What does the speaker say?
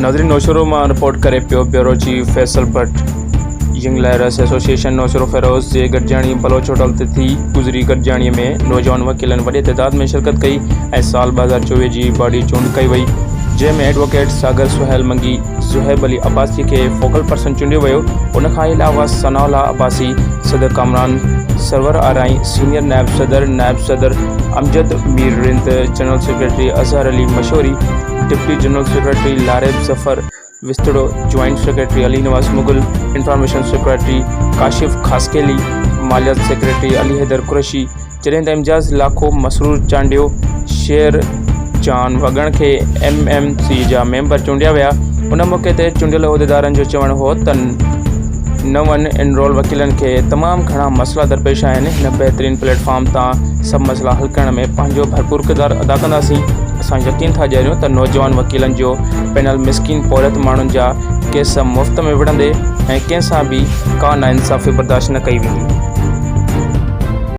नाज़रीन नौशरो मां रिपोर्ट करे पियो bureau chief Faisal Bhatt. Young lawyers association Naushahro Feroze जे गॾिजाणी बलोच होटल ते थी गुज़री गॾिजाणीअ में नौजवान वकीलनि वॾे तइदाद में शिरकत कई ऐं साल 2024 जी बॉडी चूंड कई वई, जंहिंमें एडवोकेट सागर सुहेल मंगी ज़ुहैब अली अब्बासी खे फोकल पर्सन चूंडियो वियो। उनखां अलावा सनाउल्लाह अब्बासी, सदर कामरान सरवर आराई, सीनियर नायब सदर Amjad Mir Rind, general secretary Azhar Ali Mashhoori, deputy general secretary Laraib Zafar Vistro, joint secretary Ali Nawaz Mughal, information secretary Kashif Khaskheli, मालियात सेक्रेटरी अली हैदर कुरैशी, जॾहिं त इम्तियाज़ लाखो, मसरूर चांडियो, शेर जान वगण के MMC जा मेंबर चूंडिया विया। उन मौक़े ते चूंडियल उहिदेदारनि जो चवणु हो त नवनि एनरोल वकीलनि खे तमामु घणा मसइला दरपेश आहिनि। हिन बहितरीन प्लेटफॉर्म तां सभु मसइला हल करण में पंहिंजो भरपूर किरदारु अदा कंदासीं। असां यकीन था ॾियूं त नौजवान वकीलनि जो पैनल मिसकिन पौरत माण्हुनि जा केस मुफ़्त में विढ़ंदे ऐं कंहिंसां बि का नाइंसाफ़ी बर्दाश्त न कई वेंदी।